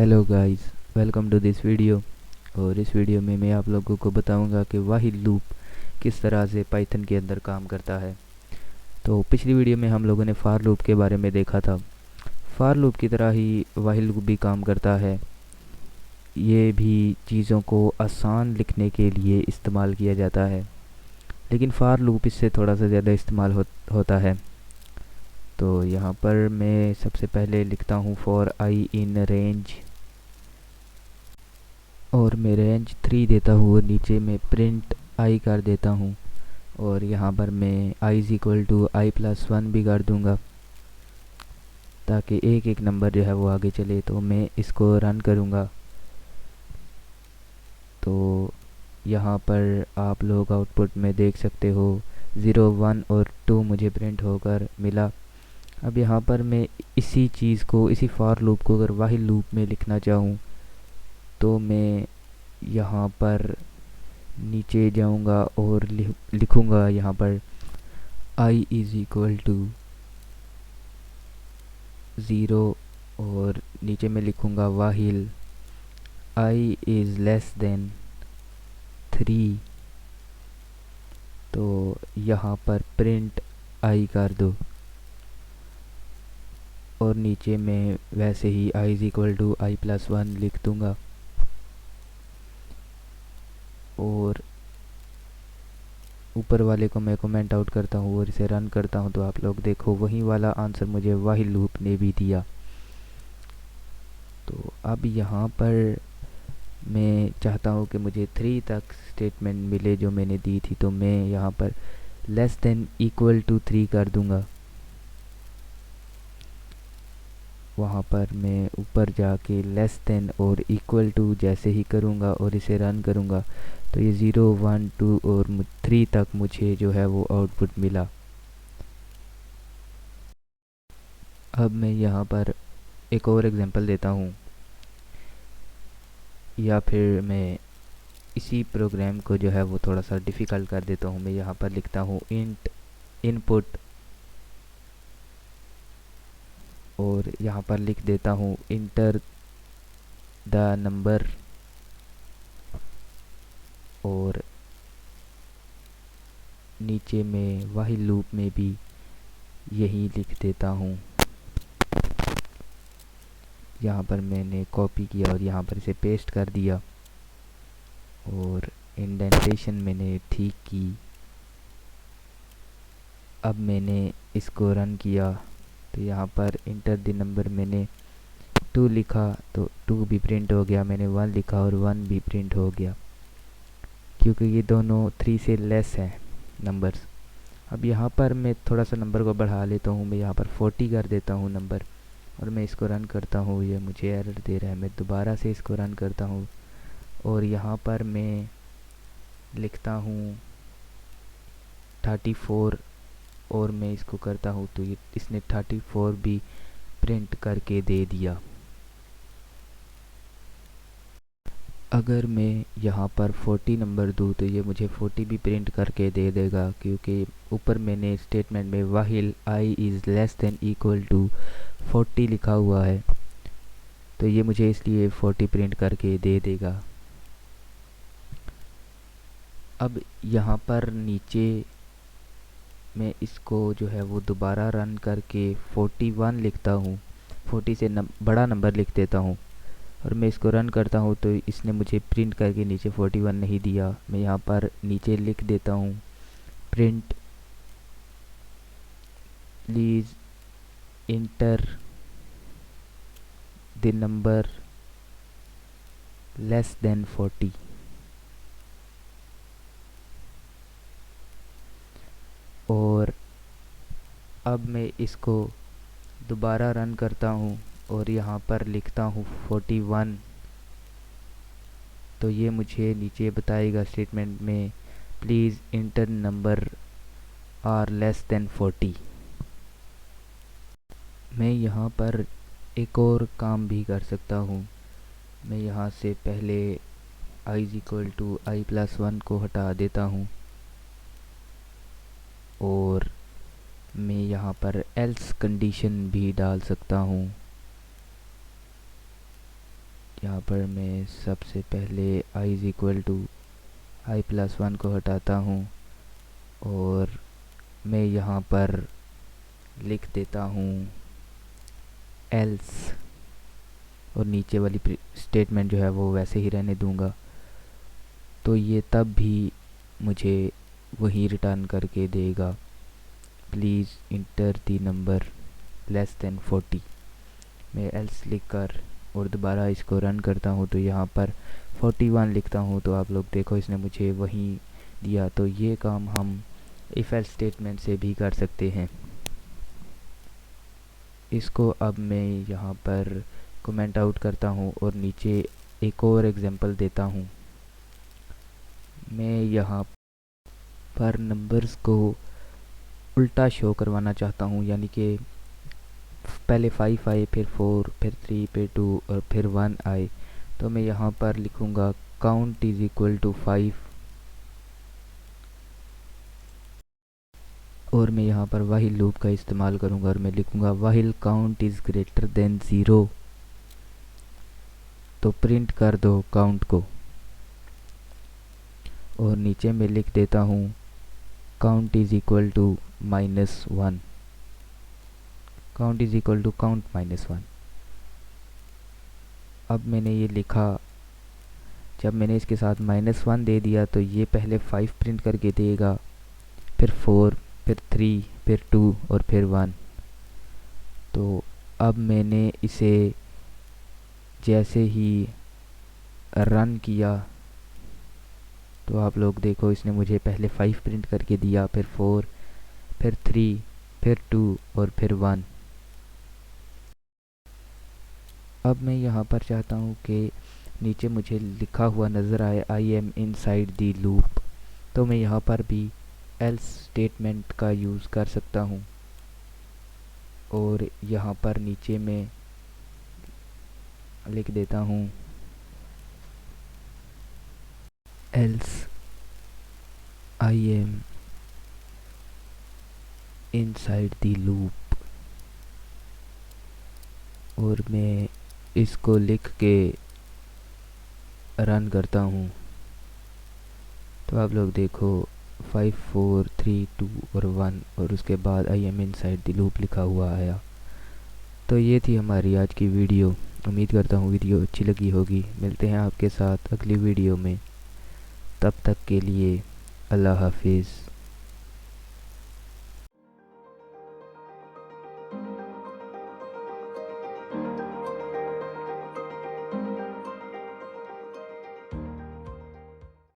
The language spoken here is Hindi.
Hello guys, welcome to this video. और इस वीडियो में मैं आप लोगों को बताऊंगा कि व्हाइल लूप किस तरह से पाइथन के अंदर काम करता है। तो पिछली वीडियो में हम लोगों ने फार लूप के बारे में देखा था। फार लूप की तरह ही व्हाइल लूप भी काम करता है। ये भी चीज़ों को आसान लिखने के लिए इस्तेमाल किया जाता है, लेकिन फार लूप इससे थोड़ा सा ज़्यादा इस्तेमाल होता है। तो यहाँ पर मैं सबसे पहले लिखता हूँ फॉर आई इन रेंज, और मैं रेंज 3 देता हूँ और नीचे में प्रिंट आई कर देता हूँ। और यहाँ पर मैं I is equal to i+1 भी कर दूँगा, ताकि एक एक नंबर जो है वो आगे चले। तो मैं इसको रन करूँगा। तो यहाँ पर आप लोग आउटपुट में देख सकते हो 0, 1 और 2 मुझे प्रिंट होकर मिला। अब यहाँ पर मैं इसी चीज़ को, इसी फॉर लूप को अगर व्हाइल लूप में लिखना चाहूँ तो मैं यहाँ पर नीचे जाऊंगा और लिखूंगा यहाँ पर i इज़ इक्वल टू 0, और नीचे में लिखूंगा while i is less then 3। तो यहाँ पर प्रिंट i कर दो, और नीचे में वैसे ही i is equal to i+1 लिख दूंगा। और ऊपर वाले को मैं कमेंट आउट करता हूँ और इसे रन करता हूँ, तो आप लोग देखो वही वाला आंसर मुझे व्हाइल लूप ने भी दिया। तो अब यहाँ पर मैं चाहता हूँ कि मुझे 3 तक स्टेटमेंट मिले जो मैंने दी थी। तो मैं यहाँ पर लेस देन इक्वल टू 3 कर दूँगा। वहाँ पर मैं ऊपर जाके लेस देन और इक्वल टू जैसे ही करूँगा और इसे रन करूँगा, तो ये 0, 1, 2 और 3 तक मुझे जो है वो आउटपुट मिला। अब मैं यहाँ पर एक और एग्जांपल देता हूँ, या फिर मैं इसी प्रोग्राम को जो है वो थोड़ा सा डिफ़िकल्ट कर देता हूँ। मैं यहाँ पर लिखता हूँ इंट इनपुट, और यहाँ पर लिख देता हूँ इंटर द नंबर, और नीचे में व्हाइल लूप में भी यही लिख देता हूँ। यहाँ पर मैंने कॉपी किया और यहाँ पर इसे पेस्ट कर दिया, और इंडेंटेशन मैंने ठीक की। अब मैंने इसको रन किया, तो यहाँ पर इंटर द नंबर मैंने 2 लिखा तो 2 भी प्रिंट हो गया। मैंने 1 लिखा और 1 भी प्रिंट हो गया, क्योंकि ये दोनों 3 से लेस हैं नंबर्स। अब यहाँ पर मैं थोड़ा सा नंबर को बढ़ा लेता हूँ। मैं यहाँ पर 40 कर देता हूँ नंबर, और मैं इसको रन करता हूँ। ये मुझे एरर दे रहा है। मैं दोबारा से इसको रन करता हूँ, और यहाँ पर मैं लिखता हूँ 34, और मैं इसको करता हूँ तो ये इसने 34 भी प्रिंट करके दे दिया। अगर मैं यहाँ पर 40 नंबर दूँ तो ये मुझे 40 भी प्रिंट करके दे देगा, क्योंकि ऊपर मैंने स्टेटमेंट में while i is less than equal to 40 लिखा हुआ है, तो ये मुझे इसलिए 40 प्रिंट करके दे देगा। अब यहाँ पर नीचे मैं इसको जो है वो दोबारा रन करके 41 लिखता हूँ। 40 से बड़ा नंबर लिख देता हूँ, और मैं इसको रन करता हूँ तो इसने मुझे प्रिंट करके नीचे 41 नहीं दिया। मैं यहाँ पर नीचे लिख देता हूँ print please enter the number less than 40। और अब मैं इसको दोबारा रन करता हूँ और यहाँ पर लिखता हूँ 41, तो ये मुझे नीचे बताएगा स्टेटमेंट में please enter number are less than 40। मैं यहाँ पर एक और काम भी कर सकता हूँ। मैं यहाँ से पहले i is equal to i+1 को हटा देता हूँ, और मैं यहाँ पर एल्स कंडीशन भी डाल सकता हूँ। यहाँ पर मैं सबसे पहले i is equal to i+1 को हटाता हूँ और मैं यहाँ पर लिख देता हूँ एल्स, और नीचे वाली स्टेटमेंट जो है वो वैसे ही रहने दूंगा। तो ये तब भी मुझे वही रिटर्न करके देगा, please enter the number less than 40। मैं एल्स लिख कर और दोबारा इसको रन करता हूँ तो यहाँ पर 41 लिखता हूँ, तो आप लोग देखो इसने मुझे वही दिया। तो ये काम हम इफ एल्स स्टेटमेंट से भी कर सकते हैं। इसको अब मैं यहाँ पर कमेंट आउट करता हूँ और नीचे एक और एग्जांपल देता हूँ। मैं यहाँ पर नंबर्स को उल्टा शो करवाना चाहता हूँ, यानी कि पहले 5 आए, फिर 4, फिर 3, फिर 2 और फिर 1 आए। तो मैं यहाँ पर लिखूँगा काउंट इज़ इक्वल टू 5 और मैं यहाँ पर व्हाइल लूप का इस्तेमाल करूँगा और मैं लिखूँगा while count is greater than 0। तो प्रिंट कर दो काउंट को, और नीचे मैं लिख देता हूँ count is equal to -1। Count is equal to count -1। अब मैंने ये लिखा, जब मैंने इसके साथ -1 दे दिया तो ये पहले 5 प्रिंट करके देगा, फिर 4, फिर 3, फिर 2 और फिर 1। तो अब मैंने इसे जैसे ही रन किया तो आप लोग देखो इसने मुझे पहले 5 प्रिंट करके दिया, फिर 4, फिर 3, फिर 2 और फिर 1। अब मैं यहाँ पर चाहता हूँ कि नीचे मुझे लिखा हुआ नज़र आए I am inside the loop. तो मैं यहाँ पर भी एल्स स्टेटमेंट का यूज़ कर सकता हूँ और यहाँ पर नीचे में लिख देता हूँ else I am inside the loop, और मैं इसको लिख के रन करता हूँ। तो आप लोग देखो 5, 4, 3, 2 और 1 और उसके बाद I am inside the loop लिखा हुआ आया। तो ये थी हमारी आज की वीडियो। उम्मीद करता हूँ वीडियो अच्छी लगी होगी। मिलते हैं आपके साथ अगली वीडियो में, तब तक के लिए अल्लाह हाफिज़।